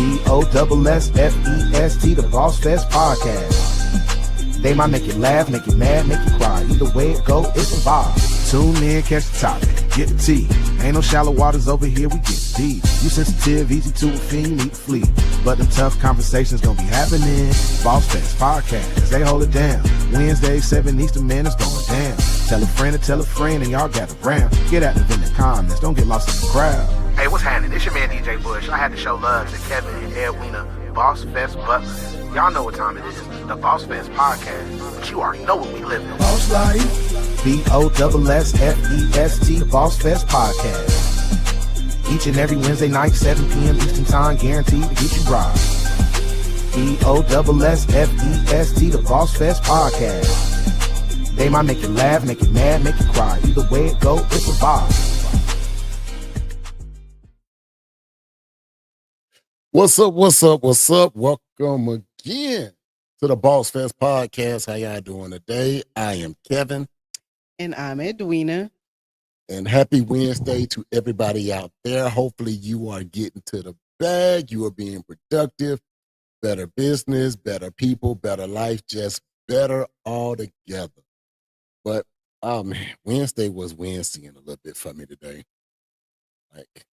Bossfest, the Bossfest podcast. They might make you laugh, make you mad, make you cry. Either way it go, it's a vibe. Tune in, catch the topic, get the tea. Ain't no shallow waters over here, we get deep. You sensitive, easy to offend, you need to flee. But the tough conversations gonna be happening. Bossfest podcast, they hold it down. Wednesday, 7 Eastern, man, it's going down. Tell a friend, and y'all gather round. Get active in the comments, don't get lost in the crowd. Hey, what's happening? It's your man DJ Bush. I had to show love to Kevin and Edwina, Bossfest Butlers. Y'all know what time it is. The Bossfest podcast. But you already know what we live in. Boss Life. Bossfest, the Bossfest podcast. Each and every Wednesday night, 7 p.m. Eastern time, guaranteed to get you right. Bossfest, the Bossfest podcast. They might make you laugh, make you mad, make you cry. Either way it go, it's a vibe. What's up? Welcome again to the Bossfest podcast. How y'all doing today? I am Kevin. And I'm Edwina. And happy Wednesday to everybody out there. Hopefully you are getting to the bag. You are being productive. Better business, better people, better life, just better all together. But, oh man, Wednesday was Wednesdaying a little bit for me today. Like,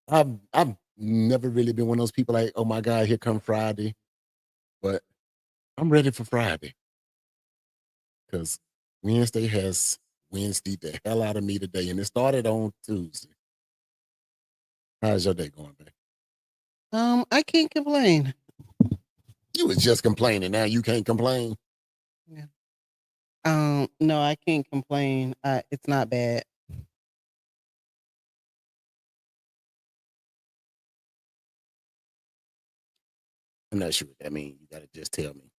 I've never really been one of those people like, oh my God, here come Friday. But I'm ready for Friday. Because Wednesday has Wednesday the hell out of me today. And it started on Tuesday. How's your day going, babe? I can't complain. You was just complaining. Now you can't complain. Yeah. No, I can't complain. It's not bad. I'm not sure what that means. You gotta just tell me.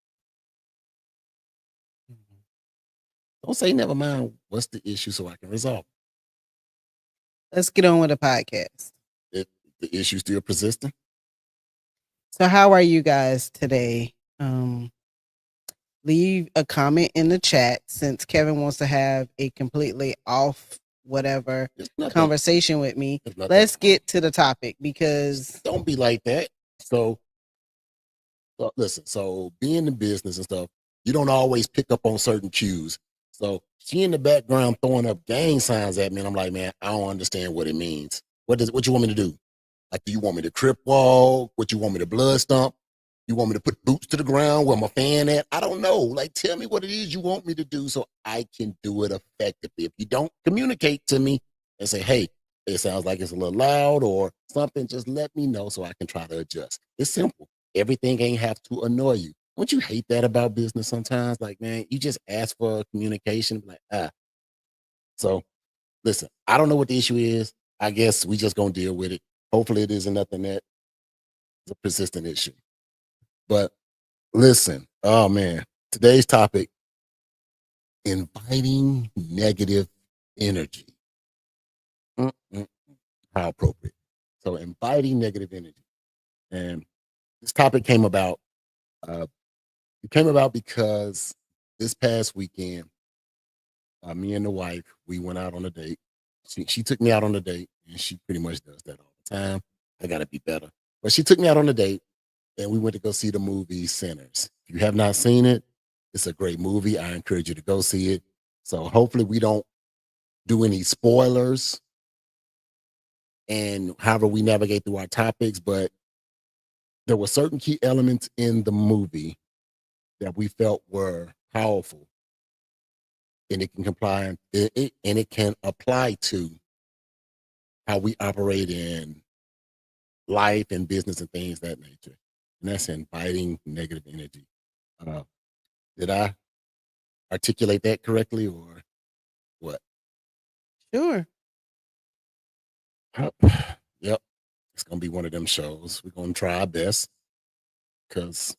Don't say never mind. What's the issue so I can resolve Let's get on with the podcast. it? The issue still persisting? So how are you guys today? Leave a comment in the chat since Kevin wants to have a completely off whatever conversation with me. Let's get to the topic because don't be like that. So listen, so being in business and stuff, you don't always pick up on certain cues. So she in the background throwing up gang signs at me, and I'm like, man, I don't understand what it means. What you want me to do? Like, do you want me to crip walk? What you want me to blood stomp? You want me to put boots to the ground where my fan at? I don't know. Like, tell me what it is you want me to do so I can do it effectively. If you don't communicate to me and say, hey, it sounds like it's a little loud or something, just let me know so I can try to adjust. It's simple. Everything ain't have to annoy you. Don't you hate that about business sometimes? Like, man, you just ask for communication. Like, So, listen, I don't know what the issue is. I guess we just gonna deal with it. Hopefully it isn't nothing that is a persistent issue. But listen, oh man, today's topic, inviting negative energy. How appropriate. So inviting negative energy. And this topic came about, because this past weekend, me and the wife, we went out on a date. She took me out on a date, and she pretty much does that all the time. I gotta be better. But she took me out on a date, and we went to go see the movie Sinners. If you have not seen it, it's a great movie. I encourage you to go see it. So hopefully we don't do any spoilers and however we navigate through our topics, but there were certain key elements in the movie that we felt were powerful, and it can apply to how we operate in life and business and things of that nature. And that's inviting negative energy. Did I articulate that correctly or what? sure. Yep. It's gonna be one of them shows. We're gonna try our best because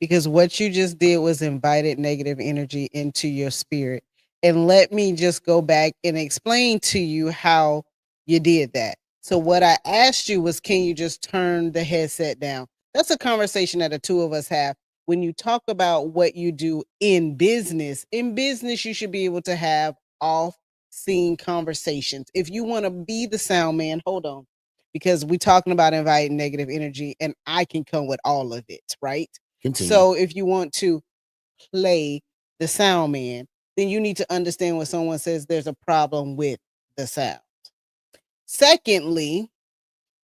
What you just did was invited negative energy into your spirit. And let me just go back and explain to you how you did that. So what I asked you was, can you just turn the headset down? That's a conversation that the two of us have. When you talk about what you do in business, you should be able to have off scene conversations. If you want to be the sound man, hold on. because we're talking about inviting negative energy, and I can come with all of it, right? Continue. So if you want to play the sound man, then you need to understand when someone says there's a problem with the sound. Secondly,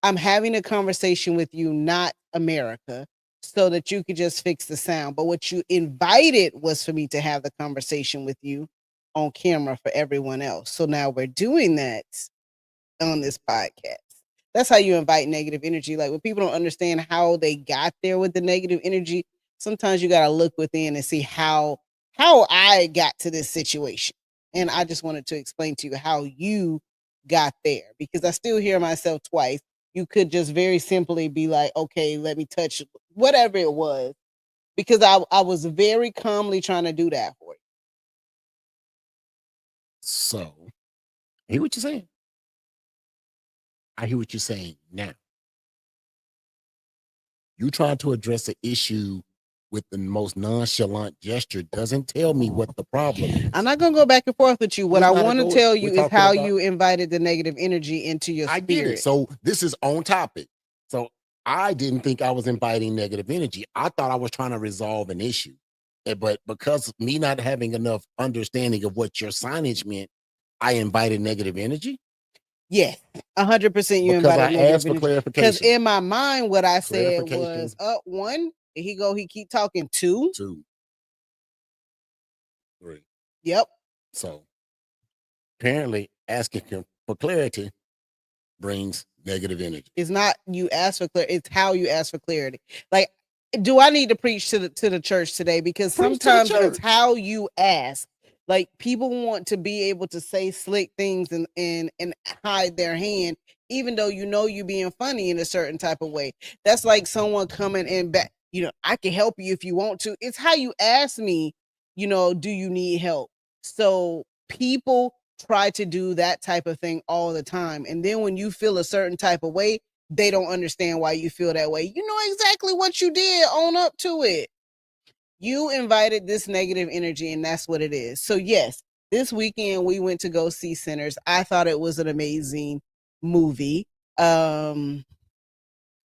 I'm having a conversation with you, not America, so that you could just fix the sound. But what you invited was for me to have the conversation with you on camera for everyone else. So now we're doing that on this podcast. That's how you invite negative energy. Like when people don't understand how they got there with the negative energy, sometimes you got to look within and see how I got to this situation. And I just wanted to explain to you how you got there, because I still hear myself twice. You could just very simply be like, okay, let me touch whatever it was, because I was very calmly trying to do that for you. So, I hear what you're saying. I hear what you're saying now. You trying to address the issue with the most nonchalant gesture doesn't tell me what the problem is. I'm not gonna go back and forth with you. What We I gotta want to go- tell we're you is talking how about- you invited the negative energy into your I get spirit. it. So this is on topic. So I didn't think I was inviting negative energy. I thought I was trying to resolve an issue. But because me not having enough understanding of what your signage meant, I invited negative energy. Yes, 100%. You Because invited I negative asked for energy. Because clarification. in my mind, what I said Clarification. was, one, he keep talking. Two, 2, 3. yep. So apparently asking him for clarity brings negative energy. It's not you ask for clarity, it's how you ask for clarity. Like, do I need to preach to the church today? Because Preach to the sometimes it's church. how you ask. Like people want to be able to say slick things and hide their hand, even though you know you being funny in a certain type of way. That's like someone coming and back, I can help you if you want to. It's how you ask me, do you need help? So people try to do that type of thing all the time. And then when you feel a certain type of way, they don't understand why you feel that way. You know exactly what you did. Own up to it. You invited this negative energy, and that's what it is. So yes, this weekend we went to go see Sinners. I thought it was an amazing movie.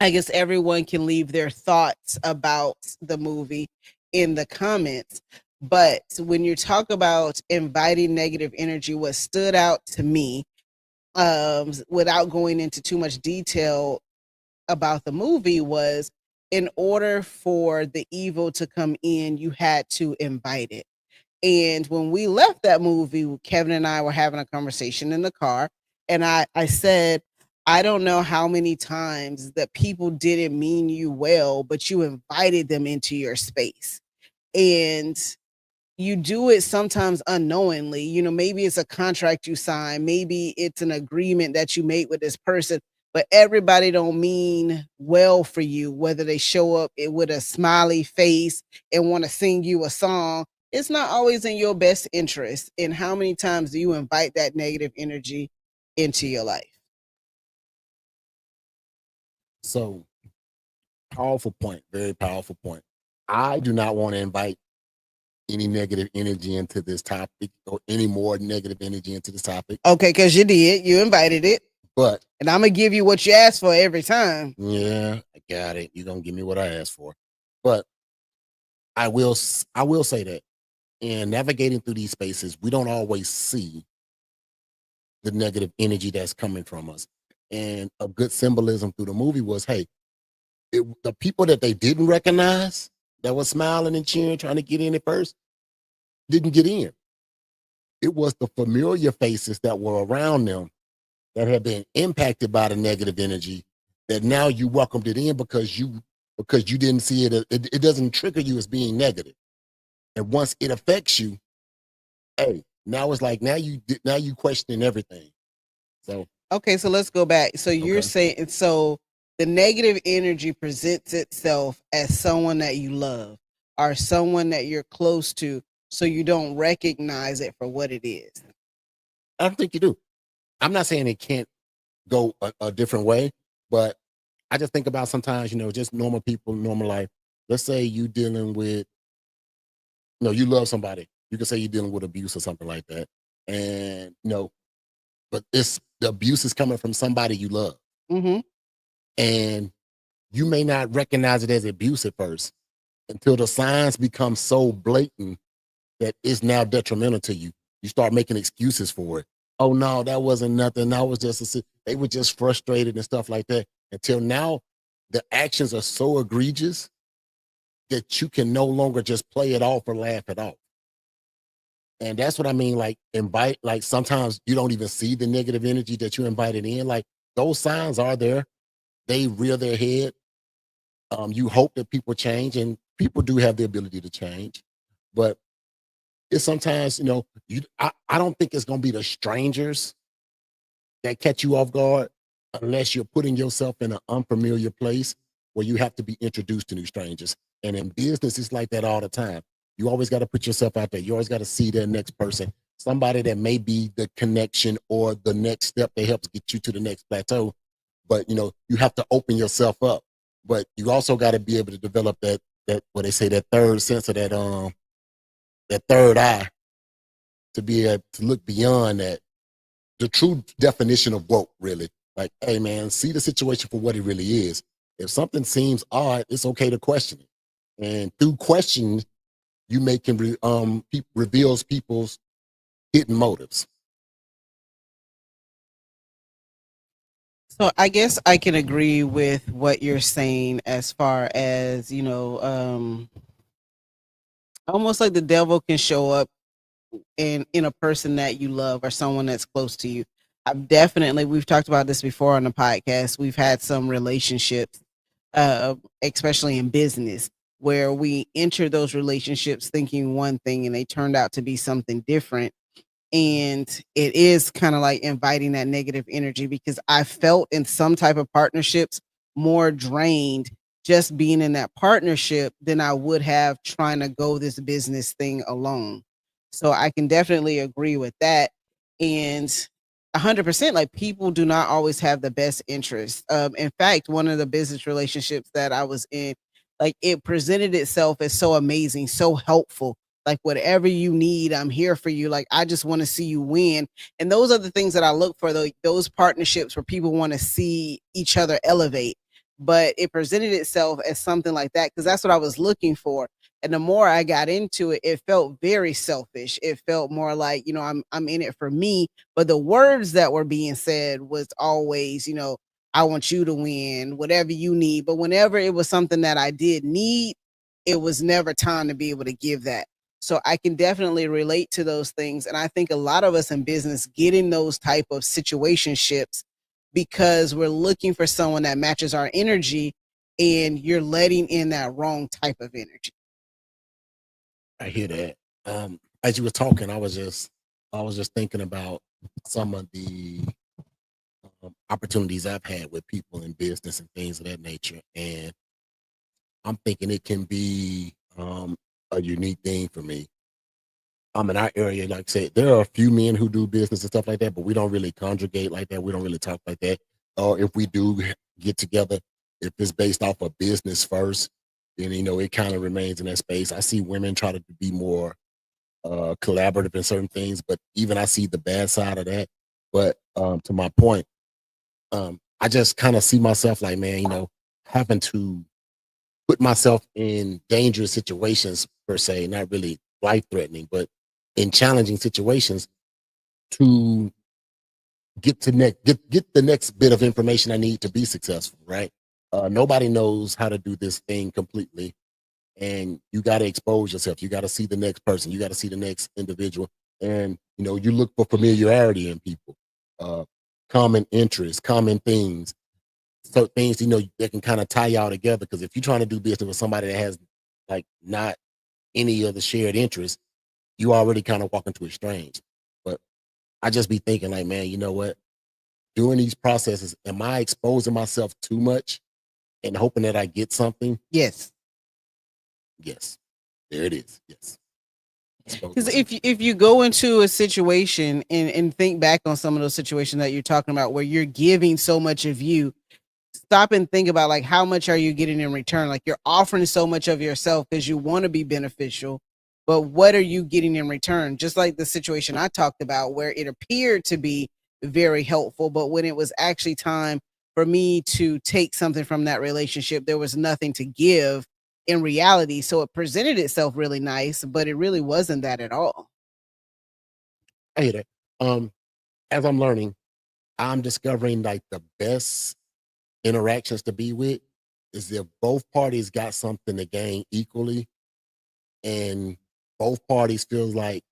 I guess everyone can leave their thoughts about the movie in the comments. But when you talk about inviting negative energy, what stood out to me, without going into too much detail about the movie, was in order for the evil to come in, you had to invite it. And when we left that movie, Kevin and I were having a conversation in the car. And I said, I don't know how many times that people didn't mean you well, but you invited them into your space. And you do it sometimes unknowingly. Maybe it's a contract you sign, maybe it's an agreement that you made with this person, but everybody don't mean well for you, whether they show up with a smiley face and want to sing you a song. It's not always in your best interest. And how many times do you invite that negative energy into your life? So powerful point, very powerful point. I do not want to invite any negative energy into this topic or any more negative energy into this topic. Okay, because you did. You invited it. But and I'm going to give you what you asked for every time. Yeah, I got it. You're going to give me what I asked for. But I will say that in navigating through these spaces, we don't always see the negative energy that's coming from us. And a good symbolism through the movie was, hey, the people that they didn't recognize that was smiling and cheering, trying to get in at first, didn't get in. It was the familiar faces that were around them that had been impacted by the negative energy that now you welcomed it in because you didn't see it. It doesn't trigger you as being negative. And once it affects you, hey, now it's like now you questioning everything. So okay, so let's go back. So you're saying, so the negative energy presents itself as someone that you love or someone that you're close to, so you don't recognize it for what it is. I don't think you do. I'm not saying it can't go a different way, but I just think about sometimes, just normal people, normal life. Let's say you dealing with, you love somebody. You can say you're dealing with abuse or something like that. And, but the abuse is coming from somebody you love. Mm-hmm. And you may not recognize it as abuse at first until the signs become so blatant that it's now detrimental to you. You start making excuses for it. Oh no, that wasn't nothing. That was just they were just frustrated and stuff like that. Until now, the actions are so egregious that you can no longer just play it off or laugh it off. And that's what I mean. Like like sometimes you don't even see the negative energy that you invited in. Like those signs are there. They rear their head. You hope that people change, and people do have the ability to change. But it's sometimes, I don't think it's gonna be the strangers that catch you off guard unless you're putting yourself in an unfamiliar place where you have to be introduced to new strangers. And in business, it's like that all the time. You always got to put yourself out there. You always got to see that next person, somebody that may be the connection or the next step that helps get you to the next plateau. But you have to open yourself up. But you also got to be able to develop that what they say, that third sense, of that third eye, to be able to look beyond that. The true definition of woke, really. Like, hey man, see the situation for what it really is. If something seems odd, it's okay to question it. And through questions, you reveals people's hidden motives. So I guess I can agree with what you're saying as far as, almost like the devil can show up in a person that you love or someone that's close to you. We've talked about this before on the podcast. We've had some relationships, especially in business, where we enter those relationships thinking one thing and they turned out to be something different. And it is kind of like inviting that negative energy, because I felt in some type of partnerships more drained just being in that partnership than I would have trying to go this business thing alone. So I can definitely agree with that. And 100%, like, people do not always have the best interest. In fact, one of the business relationships that I was in, like, it presented itself as so amazing, so helpful. Like, whatever you need, I'm here for you. Like, I just want to see you win. And those are the things that I look for, those partnerships where people want to see each other elevate. But it presented itself as something like that because that's what I was looking for. And the more I got into it, it felt very selfish. It felt more like, I'm in it for me. But the words that were being said was always, I want you to win, whatever you need. But whenever it was something that I did need, it was never time to be able to give that. So I can definitely relate to those things. And I think a lot of us in business get in those type of situationships because we're looking for someone that matches our energy, and you're letting in that wrong type of energy. I hear that. As you were talking, I was just thinking about some of the opportunities I've had with people in business and things of that nature, and I'm thinking it can be a unique thing for me. In our area, like I said, there are a few men who do business and stuff like that, but we don't really congregate like that. We don't really talk like that. Or if we do get together, if it's based off of business first, then it kind of remains in that space. I see women try to be more collaborative in certain things, but even I see the bad side of that. But to my point, I just kind of see myself like, man, having to put myself in dangerous situations per se, not really life threatening, but in challenging situations to get the next bit of information I need to be successful, right? Nobody knows how to do this thing completely, and you got to expose yourself. You got to see the next person. You got to see the next individual, and you look for familiarity in people, common interests, common things, so things that can kind of tie y'all together. Because if you're trying to do business with somebody that has like not any of the shared interests, you already kind of walking to a strange. But I just be thinking like, man, you know what? During these processes, am I exposing myself too much and hoping that I get something? Yes. Yes. There it is. Yes. Because if you go into a situation and think back on some of those situations that you're talking about where you're giving so much of you, stop and think about, like, how much are you getting in return? Like, you're offering so much of yourself because you want to be beneficial, but what are you getting in return? Just like the situation I talked about where it appeared to be very helpful, but when it was actually time for me to take something from that relationship. There was nothing to give in reality. So it presented itself really nice, but it really wasn't that at all. I hate it. As I'm learning, I'm discovering like the best interactions to be with is if both parties got something to gain equally and both parties feel like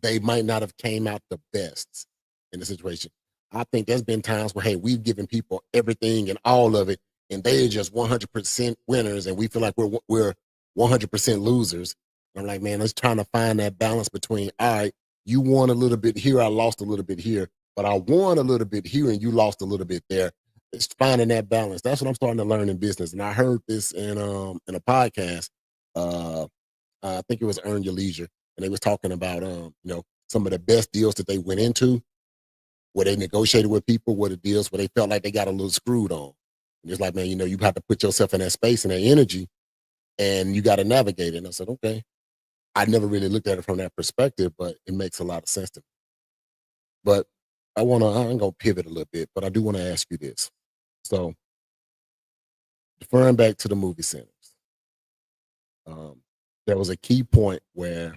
they might not have came out the best in the situation. I think there's been times where, hey, we've given people everything and all of it, and they're just 100% winners, and we feel like we're 100% losers. And I'm like, man, let's trying to find that balance between, all right, you won a little bit here, I lost a little bit here, but I won a little bit here, and you lost a little bit there. It's finding that balance. That's what I'm starting to learn in business. And I heard this in a podcast. Uh, I think it was Earn Your Leisure, and they was talking about some of the best deals that they went into, where they negotiated with people, where the deals where they felt like they got a little screwed on. And it's like, man, you have to put yourself in that space and that energy, and you got to navigate it. And I said, okay, I never really looked at it from that perspective, but it makes a lot of sense to me. But I'm gonna pivot a little bit, but I do want to ask you this. So, referring back to the movie centers, um, there was a key point where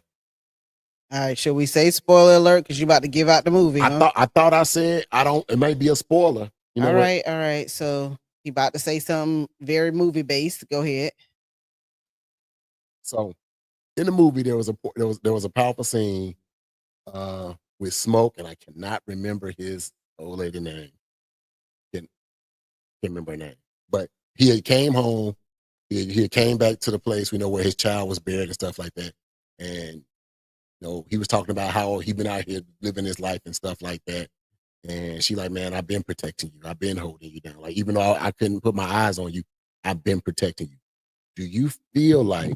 All right, should we say spoiler alert? Because you're about to give out the movie, huh? I thought I said I don't. It might be a spoiler. You know All what? right, all right. So he about to say something very movie based. Go ahead. So in the movie, there was a powerful scene with Smoke, and I cannot remember his old lady name. Can't remember her name, but he had came home. He had came back to the place we know where his child was buried and stuff like that, and he was talking about how he been out here living his life and stuff like that. And she like, man, I've been protecting you. I've been holding you down. Like, even though I couldn't put my eyes on you, I've been protecting you. Do you feel like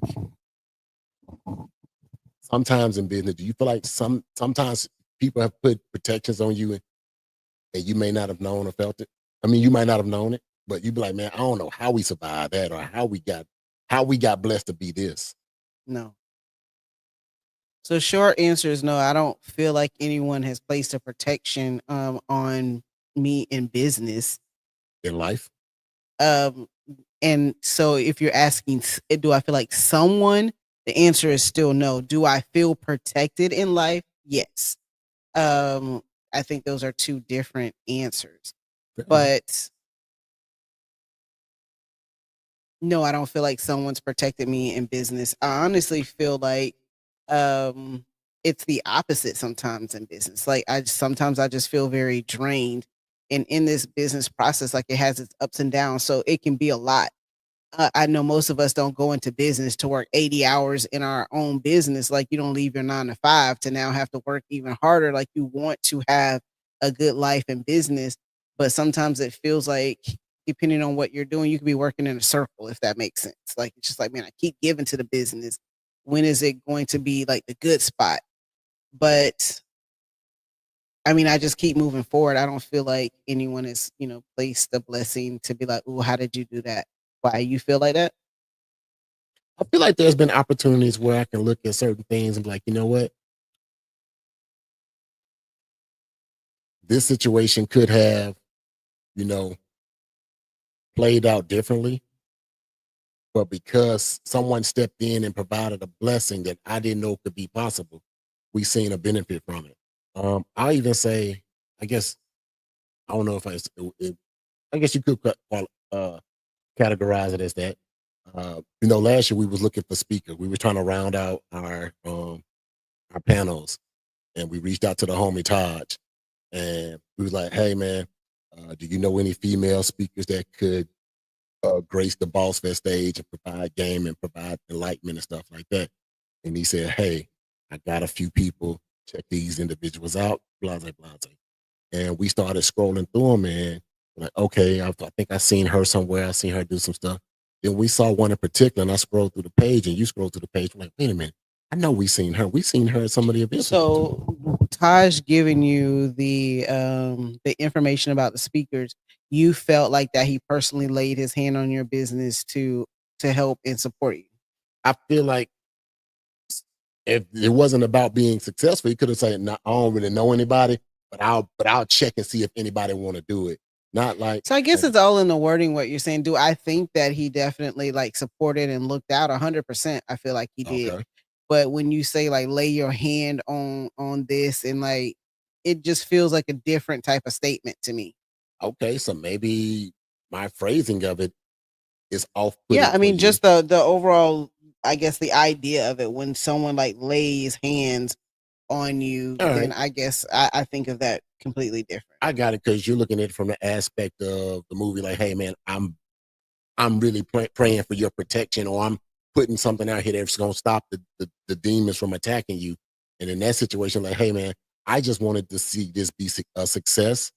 sometimes in business, do you feel like sometimes people have put protections on you and you may not have known or felt it? I mean, you might not have known it, but you'd be like, man, I don't know how we survived that or how we got blessed to be this. No. So short answer is no. I don't feel like anyone has placed a protection on me in business. In life. And so if you're asking, do I feel like someone? The answer is still no. Do I feel protected in life? Yes. I think those are two different answers. But no, I don't feel like someone's protected me in business. I honestly feel like it's the opposite sometimes in business. Like sometimes I just feel very drained. And in this business process, like it has its ups and downs. So it can be a lot. I know most of us don't go into business to work 80 hours in our own business. Like you don't leave your 9 to 5 to now have to work even harder. Like you want to have a good life in business, but sometimes it feels like depending on what you're doing, you could be working in a circle, if that makes sense. Like it's just like, man, I keep giving to the business. When is it going to be like the good spot? But I mean, I just keep moving forward. I don't feel like anyone has, placed the blessing to be like, oh, how did you do that? Why you feel like that? I feel like there's been opportunities where I can look at certain things and be like, you know what? This situation could have, played out differently. But because someone stepped in and provided a blessing that I didn't know could be possible, we seen a benefit from it. I even say, I guess, I don't know if I guess you could categorize it as that. Last year we was looking for speakers. We were trying to round out our panels, and we reached out to the homie Taj, and we was like, "Hey, man, do you know any female speakers that could grace the Bossfest stage and provide game and provide enlightenment and stuff like that?" And he said, "Hey, I got a few people. Check these individuals out." Blase, blase. And we started scrolling through them, and like, okay, I think I seen her somewhere. I seen her do some stuff. Then we saw one in particular, and I scrolled through the page, and you scrolled through the page. We're like, wait a minute, I know we seen her. We seen her at some of the events. So Taj giving you the information about the speakers, you felt like that he personally laid his hand on your business to help and support you. I feel like if it wasn't about being successful, he could have said, "No, I don't really know anybody, I'll check and see if anybody want to do it. Not like So I guess it's all in the wording what you're saying. Do I think that he definitely like supported and looked out 100%? I feel like he did. okay. But when you say like lay your hand on this and like it just feels like a different type of statement to me. Okay, so maybe my phrasing of it is off Yeah, putting I for mean you. just the overall I guess the idea of it when someone like lays hands on you, All then right. I guess I think of that completely different. I got it because you're looking at it from the aspect of the movie, like, hey man, I'm really praying for your protection, or I'm putting something out here that's gonna stop the demons from attacking you. And in that situation, like, hey man, I just wanted to see this be a success.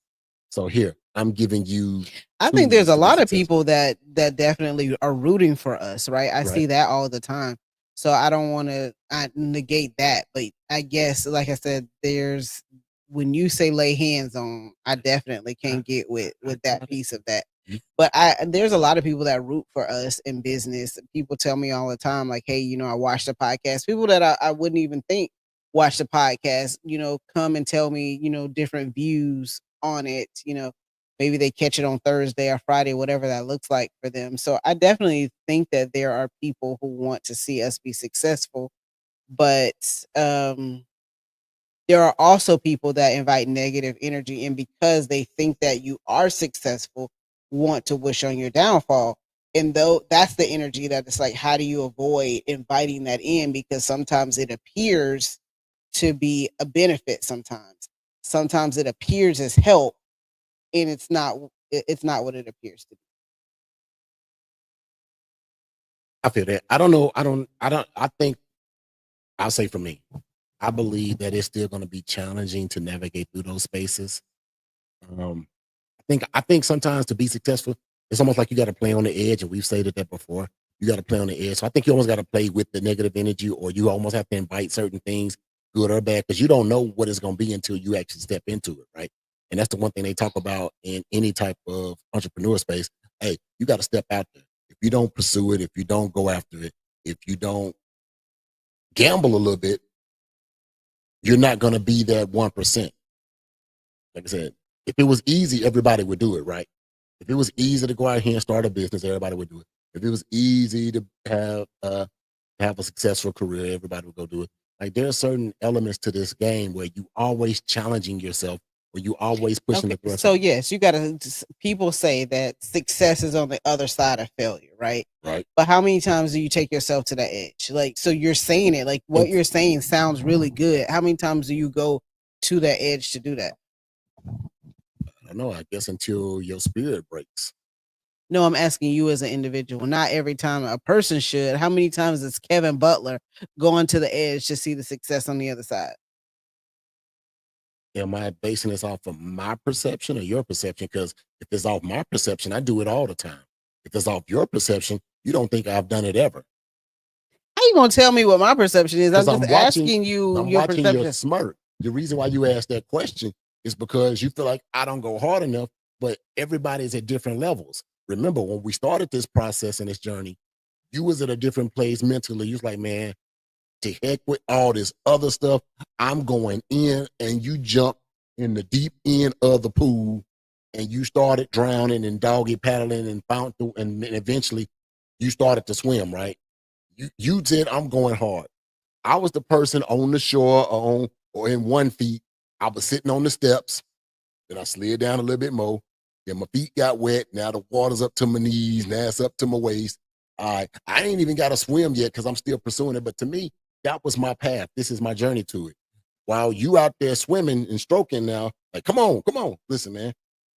So here, I'm giving you I think there's tools a to be lot of successful. people that definitely are rooting for us, right? I Right. see that all the time. So I don't want to negate that, but I guess like I said, there's when you say lay hands on, I definitely can get with that piece of that. But there's a lot of people that root for us in business. People tell me all the time, like, hey, I watched the podcast. People that I wouldn't even think watch the podcast, come and tell me, different views on it, maybe they catch it on Thursday or Friday, whatever that looks like for them. So I definitely think that there are people who want to see us be successful, but there are also people that invite negative energy, and because they think that you are successful, want to wish on your downfall. And though that's the energy that it's like, how do you avoid inviting that in? Because sometimes it appears to be a benefit. Sometimes it appears as help, and it's not what it appears to be. I feel that. I don't know. I think I'll say for me, I believe that it's still going to be challenging to navigate through those spaces. Um, I think sometimes to be successful, it's almost like you got to play on the edge, and we've stated that before. You got to play on the edge. So I think you almost got to play with the negative energy, or you almost have to invite certain things, good or bad, because you don't know what it's going to be until you actually step into it, right? And that's the one thing they talk about in any type of entrepreneur space. Hey, you got to step out there. If you don't pursue it, if you don't go after it, if you don't gamble a little bit, you're not going to be that 1%. Like I said, if it was easy, everybody would do it, right? If it was easy to go out here and start a business, everybody would do it. If it was easy to have a successful career, everybody would go do it. Like there are certain elements to this game where you always challenging yourself, where you always pushing Okay, the so threshold, yes, you gotta. People say that success is on the other side of failure, right? right? But how many times do you take yourself to that edge? Like, so you're saying it, like what And you're saying sounds really good. How many times do you go to that edge to do that? I don't know, I guess until your spirit breaks. No, I'm asking you as an individual. Not every time a person should. How many times is Kevin Butler going to the edge to see the success on the other side? Am I basing this off of my perception or your perception? Because if it's off my perception, I do it all the time. If it's off your perception, you don't think I've done it ever. How you gonna tell me what my perception is? Because I'm just asking you I'm your watching your perception. smirk. The reason why you asked that question is because you feel like I don't go hard enough, but everybody's at different levels. Remember, when we started this process and this journey, you was at a different place mentally. You was like, man, to heck with all this other stuff. I'm going in, and you jump in the deep end of the pool, and you started drowning and doggy paddling and found through, and then eventually you started to swim, right? You said I'm going hard. I was the person on the shore or in 1 feet. I was sitting on the steps. Then I slid down a little bit more. Then my feet got wet. Now the water's up to my knees. Now it's up to my waist. All right. I ain't even got to swim yet because I'm still pursuing it. But to me, that was my path. This is my journey to it. While you out there swimming and stroking now, like, come on, come on. Listen, man,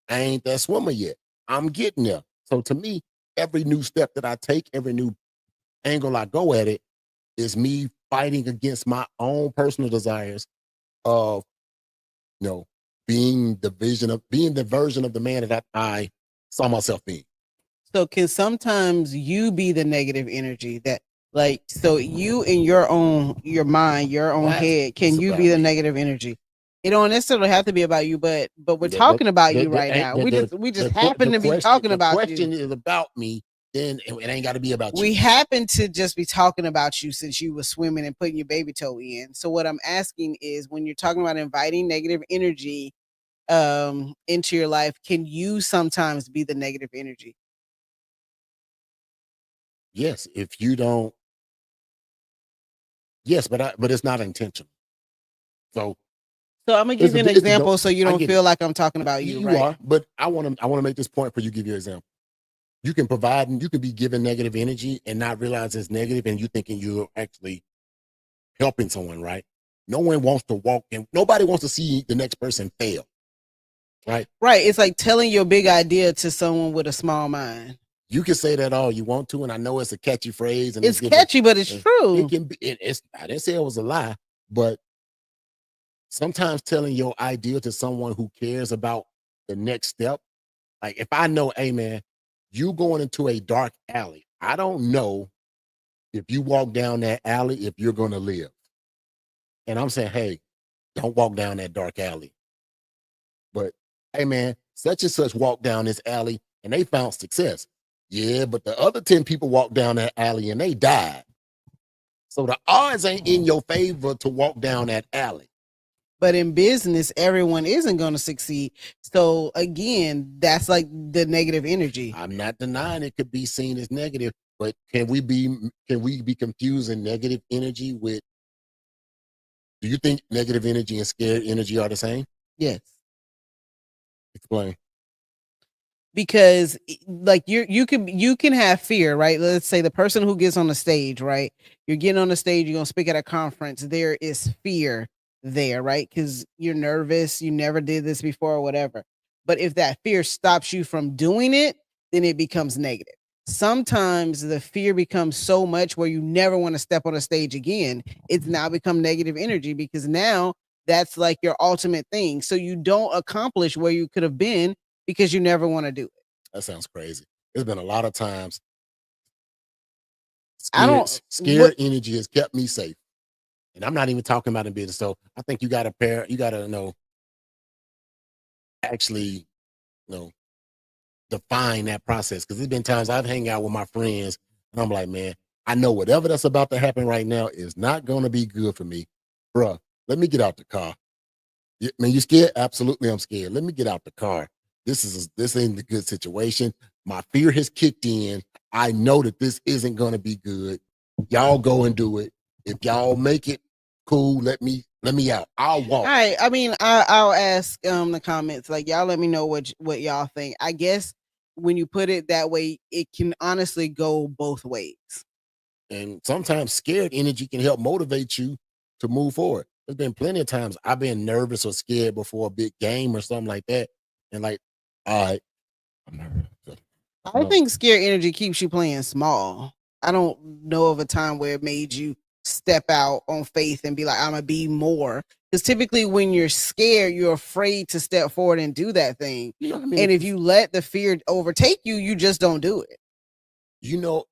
I ain't that swimmer yet. I'm getting there. So to me, every new step that I take, every new angle I go at it, is me fighting against my own personal desires of, you know, being the version of the man that I saw myself being. So can sometimes you be the negative energy that like so you in your mind, your own Why is head, this can you about be the me? negative energy? It don't necessarily have to be about you, but we're That, that, talking about you that right ain't now. We just the happen to be question. talking The about you. question is about me. Then it ain't got to be about We you. happen to just be talking about you since you were swimming and putting your baby toe in. So what I'm asking is when you're talking about inviting negative energy into your life, can you sometimes be the negative energy? Yes, if you don't, yes, but it's not intentional. So So I'm gonna it's give you an it's no, example so you I don't get it. feel like I'm talking about you, You right? are, but I want to make this point for you. Give you an example. You can provide, and you can be given negative energy and not realize it's negative, and you thinking you're actually helping someone, right? No one wants to walk in. Nobody wants to see the next person fail, right? Right. It's like telling your big idea to someone with a small mind. You can say that all you want to, and I know it's a catchy phrase, and It's catchy, but it's it true. can be. It's I didn't say it was a lie, but sometimes telling your idea to someone who cares about the next step, like if I know, hey man, you going into a dark alley, I don't know if you walk down that alley if you're going to live, and I'm saying, hey, don't walk down that dark alley. But hey man, such and such walked down this alley and they found success. Yeah, but the other 10 people walked down that alley and they died. So the odds ain't in your favor to walk down that alley. But in business, everyone isn't going to succeed. So again, that's like the negative energy. I'm not denying it could be seen as negative, but can we be confusing negative energy with, do you think negative energy and scared energy are the same? Yes. Explain. Because like you can have fear, right? Let's say the person who gets on the stage, right? You're getting on the stage, you're gonna speak at a conference. There is fear there, right? Because you're nervous, you never did this before, or whatever. But if that fear stops you from doing it, then it becomes negative. Sometimes the fear becomes so much where you never want to step on a stage again. It's now become negative energy because now that's like your ultimate thing. So you don't accomplish where you could have been because you never want to do it. That sounds crazy. There's been a lot of times I scared don't scared what energy has kept me safe. And I'm not even talking about in business. So I think you gotta know, actually, define that process. Cause there's been times I've hang out with my friends and I'm like, man, I know whatever that's about to happen right now is not gonna be good for me. Bruh, let me get out the car. Man, you scared? Absolutely, I'm scared. Let me get out the car. This ain't a good situation. My fear has kicked in. I know that this isn't gonna be good. Y'all go and do it. If y'all make it, cool. Let me out. I'll all walk. right. I mean, I'll ask the comments. Like y'all let me know what y'all think. I guess when you put it that way, it can honestly go both ways. And sometimes scared energy can help motivate you to move forward. There's been plenty of times I've been nervous or scared before a big game or something like that. And like, all right, I'm nervous. I think scare energy keeps you playing small. I don't know of a time where it made you step out on faith and be like, I'm gonna be more. Because typically when you're scared, you're afraid to step forward and do that thing. You know what I mean? And if you let the fear overtake you, you just don't do it.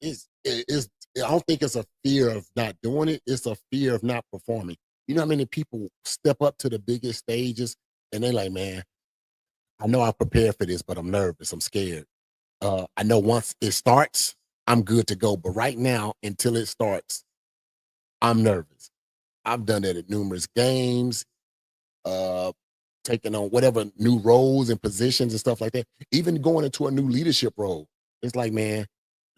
It's I don't think it's a fear of not doing it. It's a fear of not performing. You know how many people step up to the biggest stages and they're like, man, I know I prepared for this, but I'm nervous. I'm scared. I know once it starts, I'm good to go. But right now, until it starts, I'm nervous. I've done that at numerous games, uh, taking on whatever new roles and positions and stuff like that. Even going into a new leadership role, it's like, man,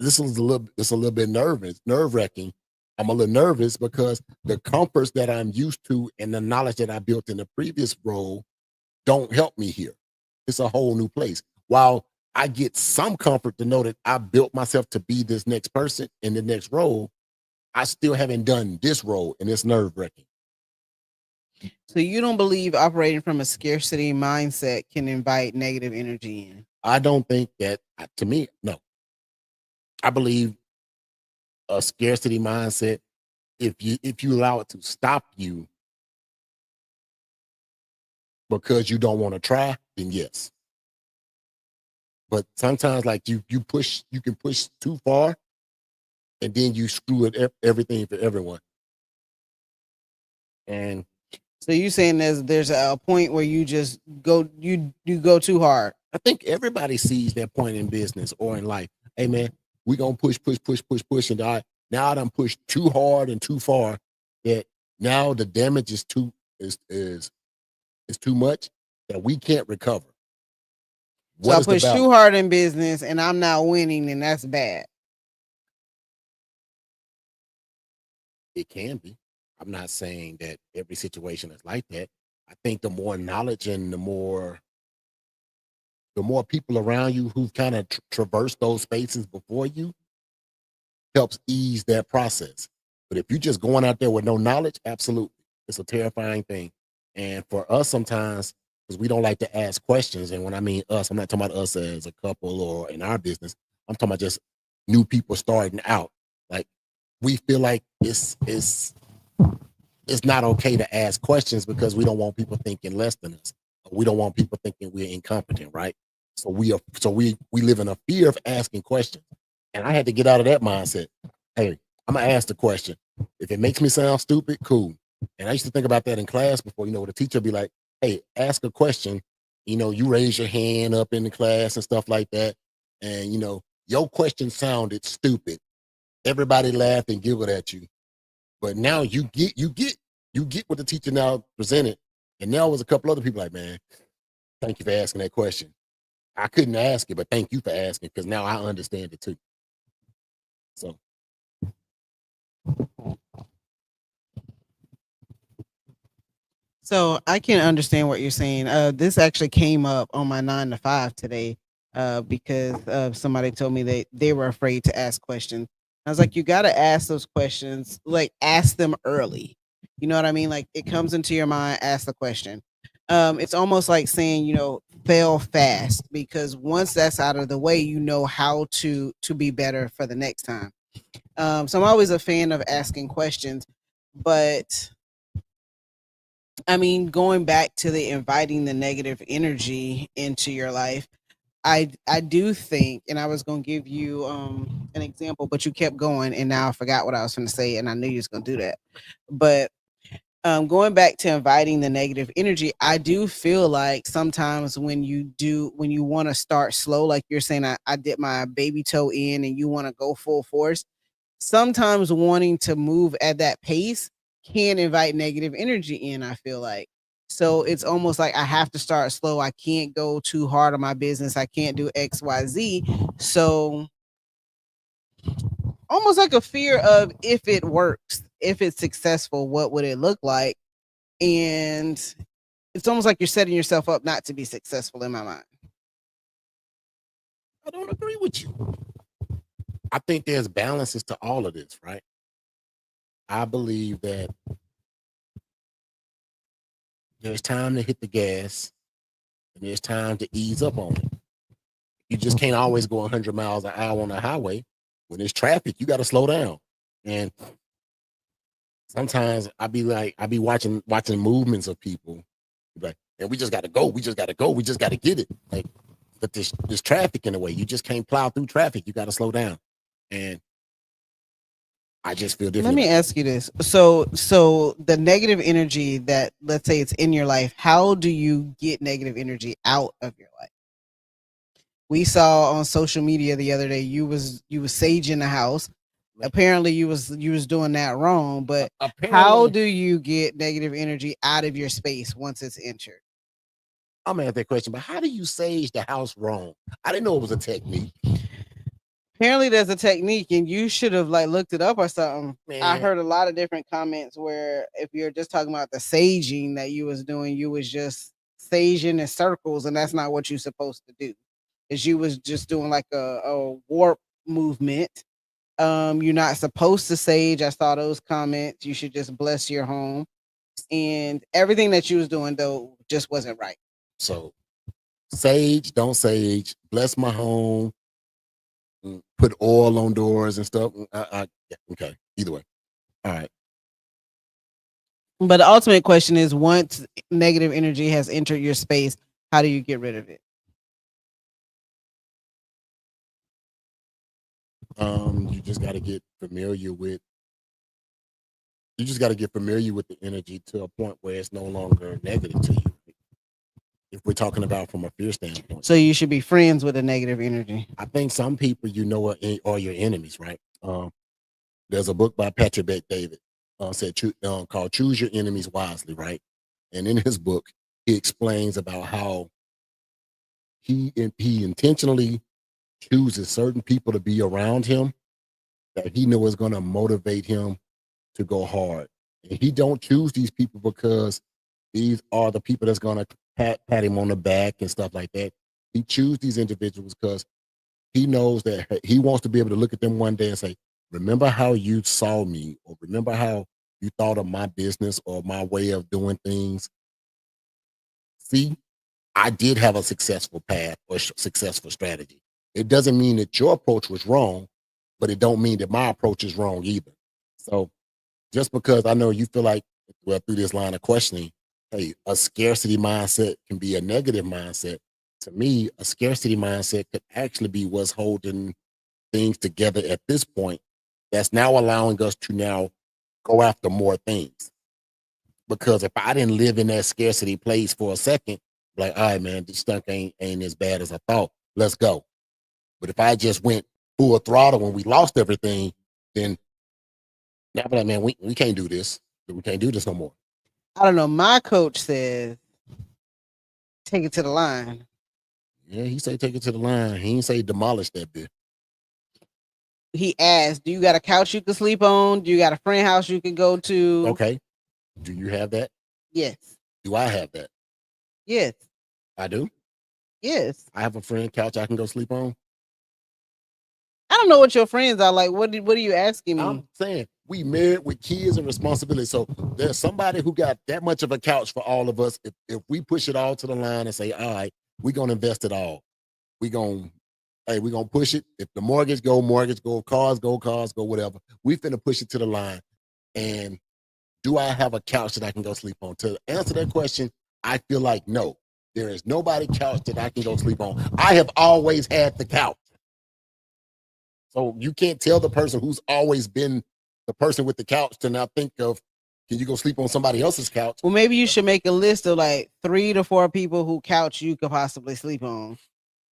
it's a little bit nerve wracking. I'm a little nervous because the comforts that I'm used to and the knowledge that I built in the previous role don't help me here. It's a whole new place. While I get some comfort to know that I built myself to be this next person in the next role, I still haven't done this role, and it's nerve wracking. So you don't believe operating from a scarcity mindset can invite negative energy in? I don't think that, to me, no. I believe a scarcity mindset, if you allow it to stop you because you don't want to try, then yes. But sometimes, like you can push too far, and then you screw it everything for everyone. And So you saying there's a point where you just go you go too hard. I think everybody sees that point in business or in life. Hey man, we gonna push, and now I done pushed too hard and too far that now the damage is too much. that we can't recover. So I push too hard in business and I'm not winning, and that's bad. It can be. I'm not saying that every situation is like that. I think the more knowledge and the more people around you who've kind of traversed those spaces before you helps ease that process. But if you're just going out there with no knowledge, absolutely, it's a terrifying thing. And for us, sometimes, because we don't like to ask questions, and when I mean us, I'm not talking about us as a couple or in our business. I'm talking about just new people starting out. Like, we feel like it's not okay to ask questions because we don't want people thinking less than us. We don't want people thinking we're incompetent, right? So we live in a fear of asking questions. And I had to get out of that mindset. Hey, I'm gonna ask the question. If it makes me sound stupid, cool. And I used to think about that in class before, the teacher would be like, hey, ask a question. You raise your hand up in the class and stuff like that. And your question sounded stupid. Everybody laughed and giggled at you. But now you get what the teacher now presented. And now was a couple other people like, man, thank you for asking that question. I couldn't ask it, but thank you for asking, because now I understand it too. So I can understand what you're saying. This actually came up on my 9 to 5 today, because somebody told me they were afraid to ask questions. I was like, you got to ask those questions, like ask them early. You know what I mean? Like, it comes into your mind, ask the question. It's almost like saying, fail fast, because once that's out of the way, you know how to be better for the next time. So I'm always a fan of asking questions, but I mean, going back to the inviting the negative energy into your life, I do think, and I was going to give you an example, but you kept going, and now I forgot what I was going to say, and I knew you was going to do that. But going back to inviting the negative energy, I do feel like sometimes when you want to start slow, like you're saying, I dip my baby toe in, and you want to go full force. Sometimes wanting to move at that pace can invite negative energy in, I feel like. So it's almost like I have to start slow. I can't go too hard on my business. I can't do XYZ. So almost like a fear of, if it works, if it's successful, what would it look like? And it's almost like you're setting yourself up not to be successful, in my mind. I don't agree with you. I think there's balances to all of this, right? I believe that there's time to hit the gas and there's time to ease up on it. You just can't always go 100 miles an hour on the highway. When there's traffic, you got to slow down. And sometimes I be watching movements of people, like, and we just got to go. We just got to go. We just got to get it. Like, but there's traffic in the way. You just can't plow through traffic. You got to slow down. And I just feel different. Let me ask you this. So the negative energy that, let's say, it's in your life, how do you get negative energy out of your life? We saw on social media the other day you was saging the house. Apparently you was doing that wrong, but how do you get negative energy out of your space once it's entered? I'm gonna ask that question, but how do you sage the house wrong? I didn't know it was a technique. Apparently there's a technique, and you should have looked it up or something. Man. I heard a lot of different comments where if you're just talking about the saging that you was doing, you was just saging in circles, and that's not what you're supposed to do. Is you was just doing like a warp movement. You're not supposed to sage. I saw those comments. You should just bless your home. And everything that you was doing, though, just wasn't right. So sage, don't sage, bless my home, put oil on doors and stuff. Yeah, okay. Either way. All right. But the ultimate question is, once negative energy has entered your space, how do you get rid of it? You just got to get familiar with. You just got to get familiar with the energy to a point where it's no longer negative to you. If we're talking about from a fear standpoint, so you should be friends with the negative energy. I think some people are your enemies, right? There's a book by Patrick Bet David called "Choose Your Enemies Wisely," right? And in his book, he explains about how he intentionally chooses certain people to be around him that he knows is going to motivate him to go hard. And he don't choose these people because these are the people that's going to pat him on the back and stuff like that. He chooses these individuals because he knows that he wants to be able to look at them one day and say, remember how you saw me, or remember how you thought of my business or my way of doing things. See, I did have a successful path or successful strategy. It doesn't mean that your approach was wrong, but it don't mean that my approach is wrong either. So just because I know you feel like, well, through this line of questioning, hey, a scarcity mindset can be a negative mindset. To me, a scarcity mindset could actually be what's holding things together at this point. That's now allowing us to now go after more things. Because if I didn't live in that scarcity place for a second, like, all right, man, this stuff ain't as bad as I thought. Let's go. But if I just went full throttle when we lost everything, then now I'm like, man, we can't do this. We can't do this no more. I don't know. My coach says, take it to the line. Yeah, he say take it to the line. He ain't say demolish that bit. He asked, do you got a couch you can sleep on? Do you got a friend house you can go to? Okay. Do you have that? Yes. Do I have that? Yes. I do? Yes. I have a friend couch I can go sleep on? I don't know what your friends are like. What are you asking me? I'm saying we married with kids and responsibility. So there's somebody who got that much of a couch for all of us. If we push it all to the line and say, all right, we're gonna invest it all. We're gonna push it. If the mortgage go, cars go, whatever. We finna push it to the line. And do I have a couch that I can go sleep on? To answer that question, I feel like no. There is nobody couch that I can go sleep on. I have always had the couch. So you can't tell the person who's always been the person with the couch to now think of, can you go sleep on somebody else's couch? Well, maybe you should make a list of like 3 to 4 people who couch you could possibly sleep on.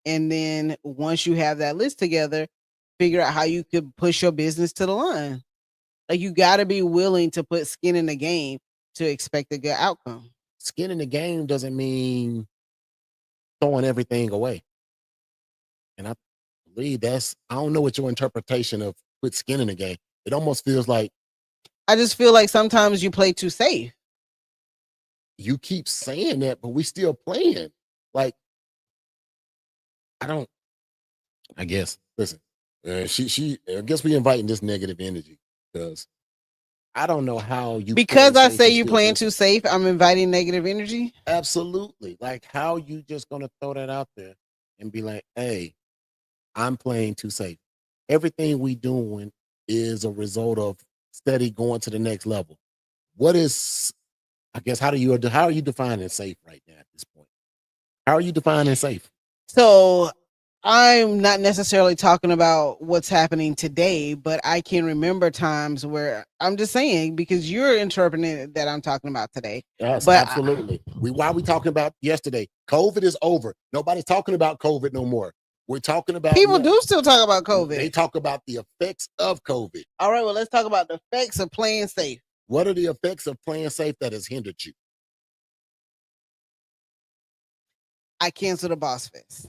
And then once you have that list together, figure out how you could push your business to the line. Like, you got to be willing to put skin in the game to expect a good outcome. Skin in the game doesn't mean throwing everything away. And I believe I don't know what your interpretation of put skin in the game. It almost feels like, I just feel like sometimes you play too safe. You keep saying that, but we still playing. Like, I guess, listen, I guess we inviting this negative energy because I don't know how you. Because I say you playing too safe, I'm inviting negative energy. Absolutely. Like, how you just going to throw that out there and be like, hey, I'm playing too safe. Everything we doing is a result of steady going to the next level. What is, I guess, how are you defining safe right now at this point? How are you defining safe? So I'm not necessarily talking about what's happening today, but I can remember times where I'm just saying, because you're interpreting it that I'm talking about today. Yes, but absolutely. Why are we talking about yesterday? COVID is over. Nobody's talking about COVID no more. We're talking about people do still talk about COVID. They talk about the effects of COVID. All right, well, let's talk about the effects of playing safe. What are the effects of playing safe that has hindered you? I canceled the Bossfest.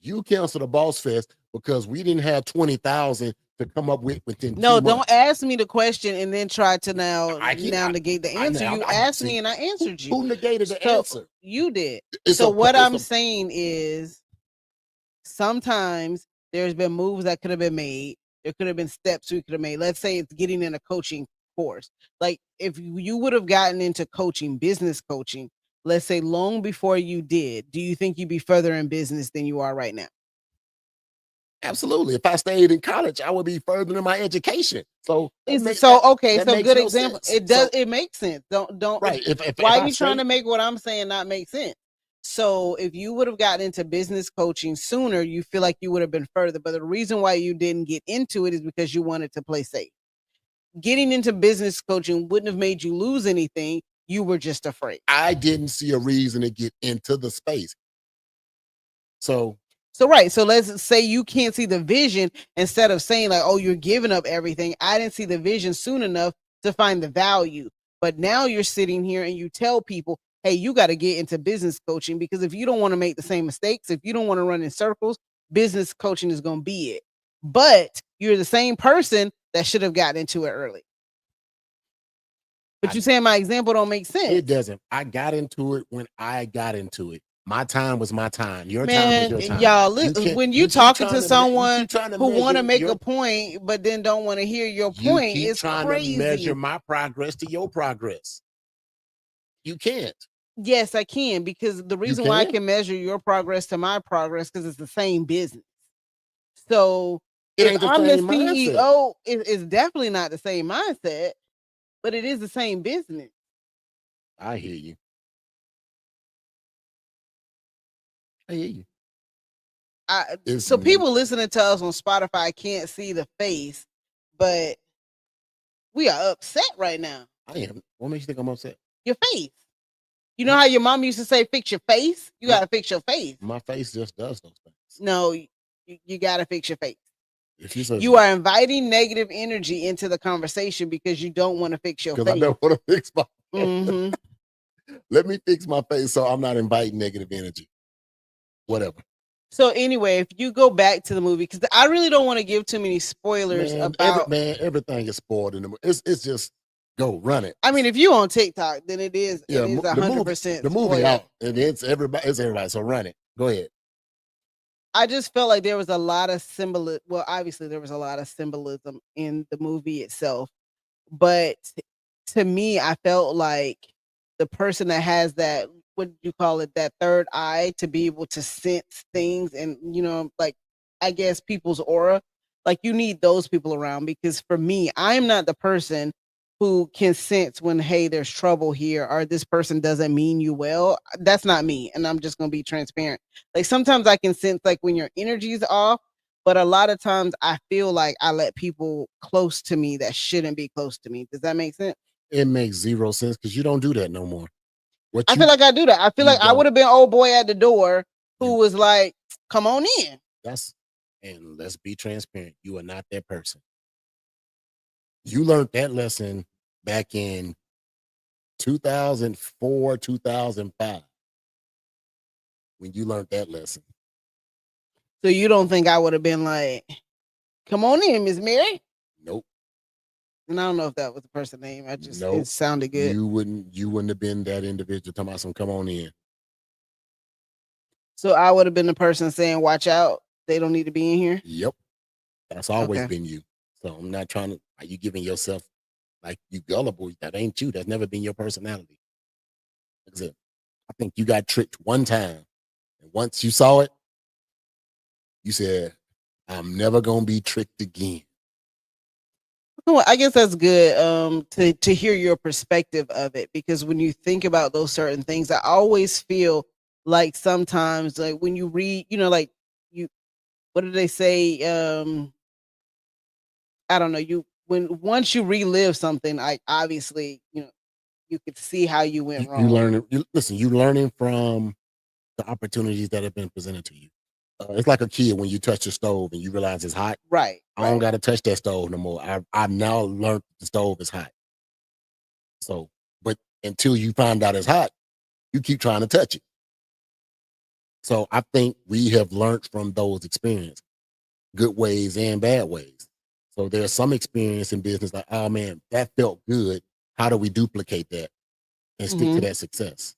You canceled the Bossfest because we didn't have 20,000 to come up with within 2 months. Don't ask me the question and then try to now negate the answer. You asked me and I answered you. Who negated the answer? You did. So what I'm saying is, sometimes there's been moves that could have been made. There could have been steps we could have made. Let's say it's getting in a coaching course. Like, if you would have gotten into coaching, business coaching, let's say long before you did, do you think you'd be further in business than you are right now? Absolutely. If I stayed in college, I would be further in my education. So good example. It makes sense. Don't right. Why are you trying to make what I'm saying not make sense? So if you would have gotten into business coaching sooner, you feel like you would have been further. But the reason why you didn't get into it is because you wanted to play safe. Getting into business coaching wouldn't have made you lose anything. You were just afraid. I didn't see a reason to get into the space. So right. So let's say you can't see the vision. Instead of saying like, oh, you're giving up everything, I didn't see the vision soon enough to find the value. But now you're sitting here and you tell people, hey, you got to get into business coaching, because if you don't want to make the same mistakes, if you don't want to run in circles, business coaching is going to be it. But you're the same person that should have gotten into it early. But you saying my example don't make sense. It doesn't. I got into it when I got into it. My time was my time. Your time was your time. Y'all, when you talking to someone who want to make a point, but then don't want to hear your point, it's trying crazy. to measure my progress to your progress. You can't. Yes, I can, because the reason why I can measure your progress to my progress, because it's the same business. So if I'm the CEO, it's definitely not the same mindset, but it is the same business. I hear you. I hear you. So people listening to us on Spotify can't see the face, but we are upset right now. I am. What makes you think I'm upset? Your face. You know how your mom used to say, fix your face? You got to fix your face. My face just does those things. No, you got to fix your face. If you say you are inviting negative energy into the conversation because you don't want to fix your face. Because I don't want to fix my face. Mm-hmm. Let me fix my face so I'm not inviting negative energy. Whatever. So anyway, if you go back to the movie, because I really don't want to give too many spoilers about... everything is spoiled in the movie. It's just... Go run it. I mean, if you on TikTok, then it is 100%. The movie out, and it's everybody. So run it. Go ahead. I just felt like there was a lot of symbolism. Well, obviously there was a lot of symbolism in the movie itself, but to me, I felt like the person that has that, what do you call it, that third eye to be able to sense things, and like, I guess people's aura. Like, you need those people around, because for me, I'm not the person who can sense when, hey, there's trouble here, or this person doesn't mean you well. That's not me. And I'm just going to be transparent. Like, sometimes I can sense like when your energy is off, but a lot of times I feel like I let people close to me that shouldn't be close to me. Does that make sense? It makes zero sense, because you don't do that no more. I feel like I do that. I feel like I would have been old boy at the door who was like, come on in. And let's be transparent. You are not that person. You learned that lesson back in 2004, 2005, when you learned that lesson. So you don't think I would have been like, come on in, Miss Mary? Nope. And I don't know if that was the person's name. It sounded good. You wouldn't have been that individual talking about some come on in. So I would have been the person saying, watch out, they don't need to be in here? Yep. That's always been you. So I'm not trying to... Are you giving yourself like you gullible? That ain't you. That's never been your personality. That's it. I think you got tricked one time. And once you saw it, you said, I'm never going to be tricked again. Well, I guess that's good to hear your perspective of it, because when you think about those certain things, I always feel like sometimes, like when you read, like what do they say? I don't know. Once you relive something, like obviously, you could see how you went wrong. You learning from the opportunities that have been presented to you. It's like a kid when you touch the stove and you realize it's hot. Right. I don't got to touch that stove no more. I've now learned the stove is hot. So, but until you find out it's hot, you keep trying to touch it. So I think we have learned from those experiences, good ways and bad ways. So there's some experience in business like, oh man, that felt good. How do we duplicate that and stick to that success?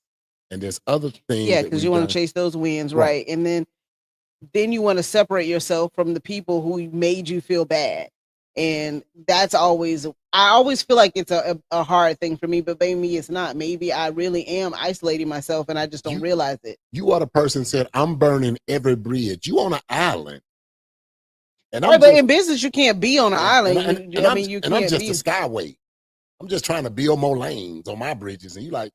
And there's other things. Yeah, because you want to chase those wins, right? And then you want to separate yourself from the people who made you feel bad. And that's always, I always feel like it's a hard thing for me, but maybe it's not. Maybe I really am isolating myself and I just don't realize it. You are the person said, I'm burning every bridge. You on an island. And right, but in business, you can't be on an island. I'm just a skyway. I'm just trying to build more lanes on my bridges. And you like,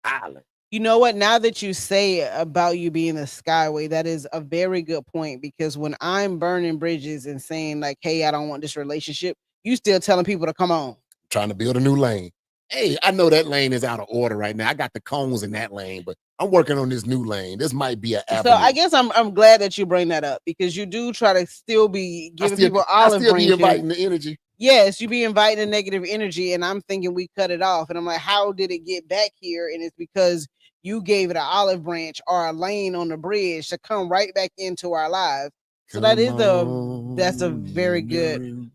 island. You know what? Now that you say about you being a skyway, that is a very good point, because when I'm burning bridges and saying like, hey, I don't want this relationship, you still telling people to come on. Trying to build a new lane. Hey, I know that lane is out of order right now. I got the cones in that lane, but I'm working on this new lane. This might be an avenue. So I guess I'm glad that you bring that up, because you do try to still be giving people olive branches. I still be inviting the energy. yes, you be inviting a negative energy, and I'm thinking we cut it off. And I'm like, how did it get back here? And it's because you gave it an olive branch or a lane on the bridge to come right back into our lives. So that's a very good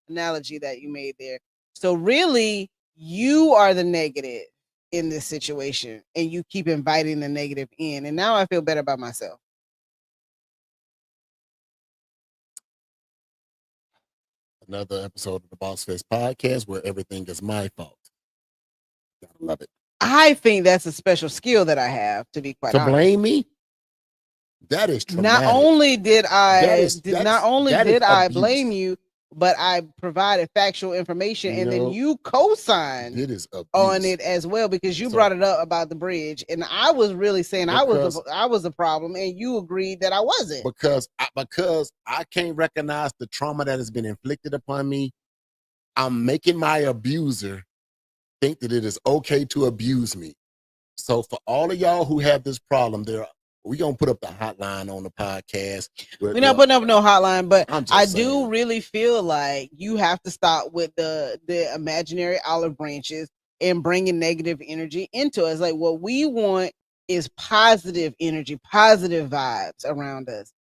analogy that you made there. So really, you are the negative in this situation, and you keep inviting the negative in. And now I feel better about myself. Another episode of the Bossfest podcast where everything is my fault. Gotta love it. I think that's a special skill that I have, to be quite To honest. blame me? That is traumatic. Not only did I abuse. blame you, but I provided factual information, and then you co-signed It is abuse. on it as well, because you brought it up about the bridge, and I was really saying I was a problem, and you agreed that I wasn't. Because I can't recognize the trauma that has been inflicted upon me. I'm making my abuser think that it is okay to abuse me. So for all of y'all who have this problem, we're going to put up the hotline on the podcast. We're not putting up no hotline, but I do really feel like you have to stop with the imaginary olive branches and bringing negative energy into us. Like, what we want is positive energy, positive vibes around us.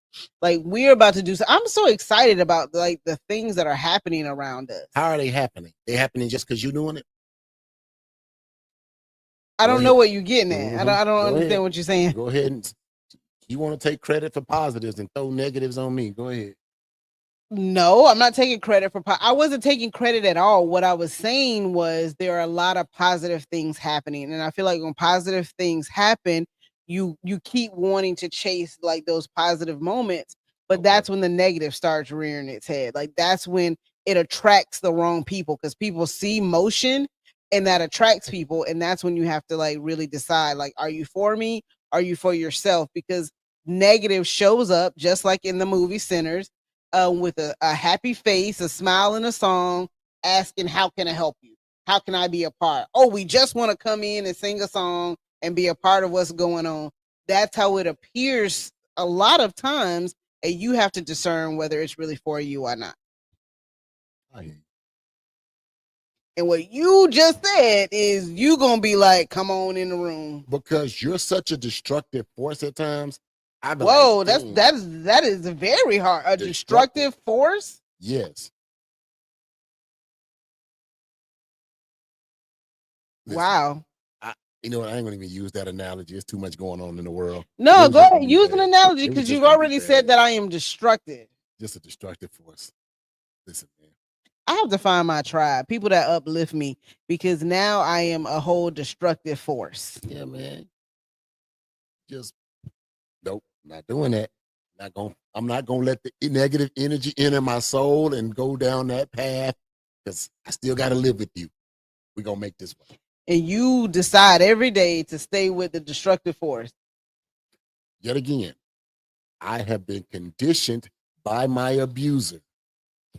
Like, we're about to do so. I'm so excited about like the things that are happening around us. How are they happening? They're happening just because you're doing it? I don't know what you're getting at. I don't understand what you're saying. Go ahead and you want to take credit for positives and throw negatives on me. Go ahead. No, I'm not taking credit for I wasn't taking credit at all. What I was saying was there are a lot of positive things happening, and I feel like when positive things happen, you keep wanting to chase like those positive moments, but that's when the negative starts rearing its head. Like, that's when it attracts the wrong people, because people see motion and that attracts people, and that's when you have to like really decide, like, are you for me? Are you for yourself? Because negative shows up just like in the movie Sinners, with a happy face, a smile, and a song, asking, how can I help you? How can I be a part? Oh, we just want to come in and sing a song and be a part of what's going on. That's how it appears a lot of times, and you have to discern whether it's really for you or not. And what you just said is you gonna be like, come on in the room. Because you're such a destructive force at times. Whoa, like, that is very hard. A destructive force? Yes. Listen, wow. You know what? I ain't gonna even use that analogy. There's too much going on in the world. No, go ahead. Use an analogy, because you've already said that I am destructive. Just a destructive force. Listen, man. I have to find my tribe, people that uplift me, because now I am a whole destructive force. Yeah, man. Just nope, not doing that. I'm not gonna let the negative energy enter my soul and go down that path, because I still got to live with you. We're gonna make this one. And you decide every day to stay with the destructive force. Yet again, I have been conditioned by my abuser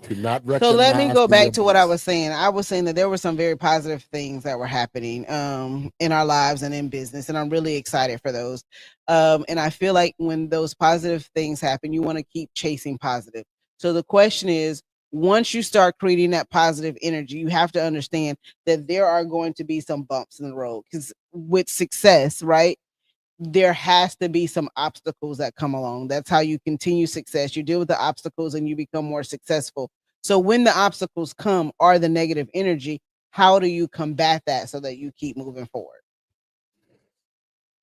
to not recognize. So let me go back to what I was saying. I was saying that there were some very positive things that were happening in our lives and in business, and I'm really excited for those. And I feel like when those positive things happen, you want to keep chasing positive. So the question is, once you start creating that positive energy, you have to understand that there are going to be some bumps in the road, because with success, right, there has to be some obstacles that come along. That's how you continue success. You deal with the obstacles and you become more successful. So when the obstacles come, or the negative energy, how do you combat that so that you keep moving forward?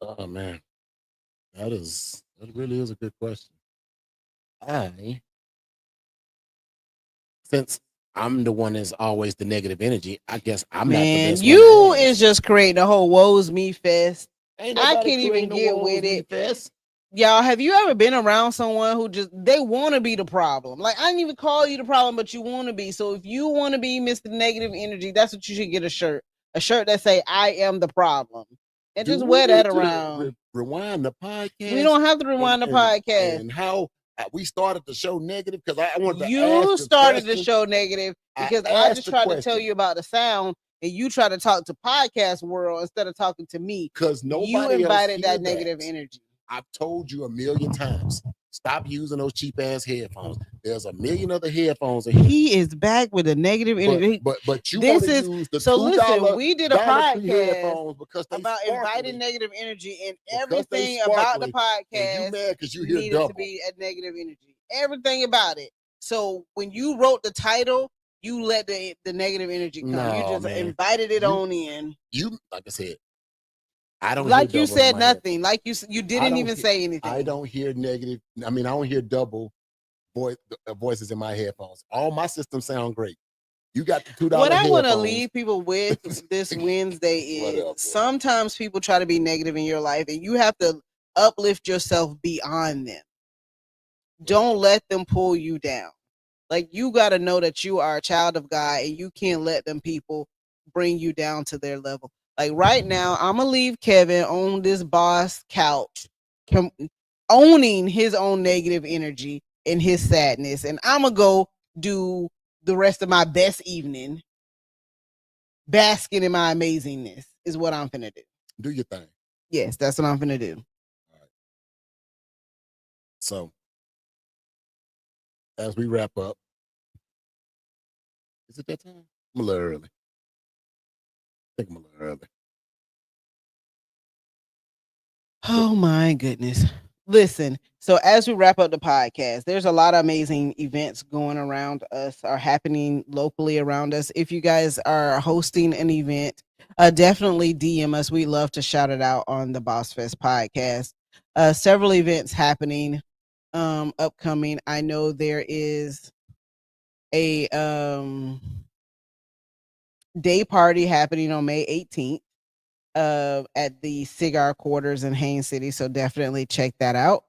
Oh man, that really is a good question. Since I'm the one that's always the negative energy, I guess I'm not the best. You is just creating a whole woes me fest. I can't even get with it. Fest. Y'all, have you ever been around someone who they want to be the problem? Like, I didn't even call you the problem, but you want to be. So if you want to be Mr. Negative Energy, that's what you should get a shirt that say, I am the problem. And just wear that around. Rewind the podcast. We don't have to rewind the podcast. And how we started the show negative, because I wanted to You started the show negative because I just tried to tell you about the sound, and you try to talk to podcast world instead of talking to me. Because nobody you invited that negative energy. I've told you a million times. Stop using those cheap ass headphones. There's a million other headphones in here. He is back with a negative energy. But you This want to is use the so. $2 Listen, we did a Dollar Tree podcast headphones because they about sparkly. inviting negative energy, and Because they everything about the sparkly, and you podcast mad because you hear needed double. to be a negative energy. Everything about it. So when you wrote the title, you let the negative energy come. No, you just man. invited it You- on in. You, like I said, I don't Like hear you double in said my nothing. headphones. Like you didn't even say anything. I don't hear negative. I mean, I don't hear double voices in my headphones. All my systems sound great. You got the $2 What I headphones. want to leave people with this Wednesday is Whatever. sometimes people try to be negative in your life, and you have to uplift yourself beyond them. Don't let them pull you down. Like, you got to know that you are a child of God, and you can't let them people bring you down to their level. Like right now, I'm gonna leave Kevin on this boss couch, owning his own negative energy and his sadness, and I'm gonna go do the rest of my best evening basking in my amazingness is what I'm finna do. Do your thing. Yes, that's what I'm finna do. All right. So, as we wrap up, is it that time? I'm a little early. I think I'm a little early. Oh my goodness. Listen, so as we wrap up the podcast, there's a lot of amazing events going around us, are happening locally around us. If you guys are hosting an event, definitely DM us. We love to shout it out on the Bossfest podcast. Several events happening, upcoming. I know there is a day party happening on May 18th at the Cigar Quarters in Haines City, so definitely check that out.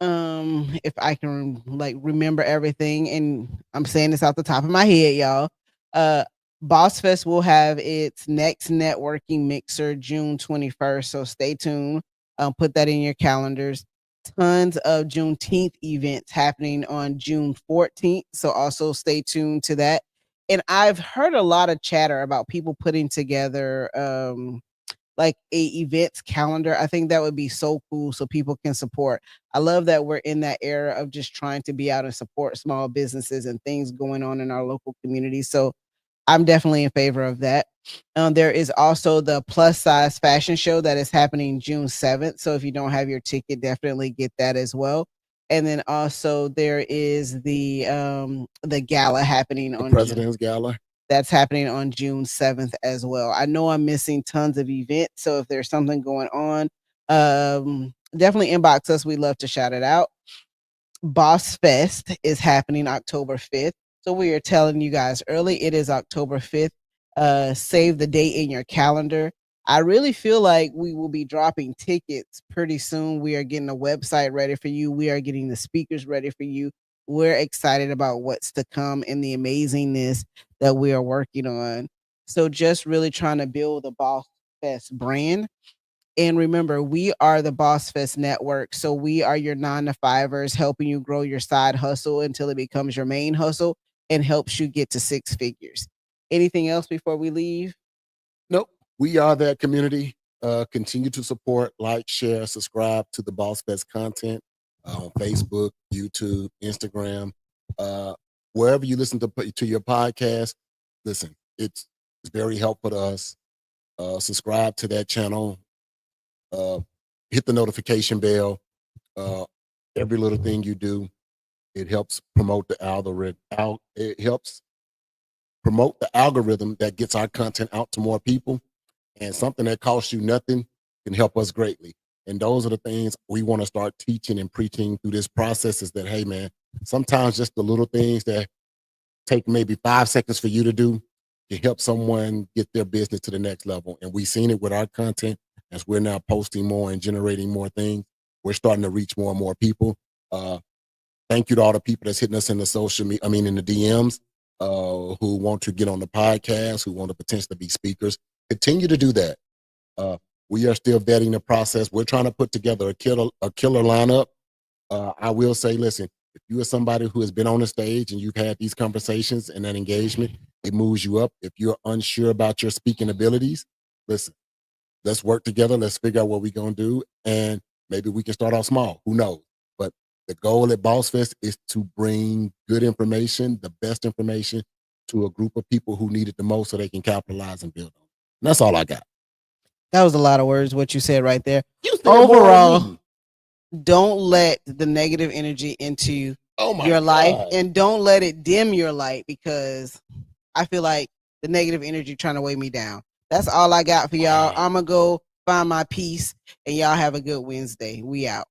If I can like remember everything, and I'm saying this off the top of my head, y'all. Bossfest will have its next networking mixer June 21st, so stay tuned. Put that in your calendars. Tons of Juneteenth events happening on June 14th, so also stay tuned to that. And I've heard a lot of chatter about people putting together like a events calendar. I think that would be so cool so people can support. I love that we're in that era of just trying to be out and support small businesses and things going on in our local community. So I'm definitely in favor of that. There is also the plus size fashion show that is happening June 7th. So if you don't have your ticket, definitely get that as well. And then also there is the gala happening on President's Gala. That's happening on June 7th as well. I know I'm missing tons of events, so if there's something going on, definitely inbox us. We love to shout it out. Bossfest is happening October 5th. So we are telling you guys early, it is October 5th. Save the date in your calendar. I really feel like we will be dropping tickets pretty soon. We are getting a website ready for you. We are getting the speakers ready for you. We're excited about what's to come and the amazingness that we are working on. So just really trying to build the Boss Fest brand. And remember, we are the Boss Fest Network. So we are your 9-to-5ers helping you grow your side hustle until it becomes your main hustle and helps you get to 6 figures. Anything else before we leave? Nope. We are that community. Continue to support, like, share, subscribe to the Boss Fest content on Facebook, YouTube, Instagram, wherever you listen to your podcast. Listen, it's very helpful to us. Subscribe to that channel. Hit the notification bell. Every little thing you do, it helps promote the algorithm. It helps promote the algorithm that gets our content out to more people. And something that costs you nothing can help us greatly. And those are the things we want to start teaching and preaching through this process is that, hey, man, sometimes just the little things that take maybe 5 seconds for you to do can help someone get their business to the next level. And we've seen it with our content as we're now posting more and generating more things. We're starting to reach more and more people. Thank you to all the people that's hitting us in the social media, in the DMs, who want to get on the podcast, who want to potentially be speakers. Continue to do that. We are still vetting the process. We're trying to put together a killer lineup. I will say, listen, if you are somebody who has been on the stage and you've had these conversations and that engagement, it moves you up. If you're unsure about your speaking abilities, listen, let's work together. Let's figure out what we're going to do. And maybe we can start off small. Who knows? But The goal at Bossfest is to bring good information, the best information, to a group of people who need it the most so they can capitalize and build on it. And that's all I got. That was a lot of words, what you said right there. You said more than Overall, me. don't let the negative energy into Oh my your life, God. and don't let it dim your light, because I feel like the negative energy trying to weigh me down. That's all I got for y'all. Wow. I'm gonna go find my peace, and y'all have a good Wednesday. We out.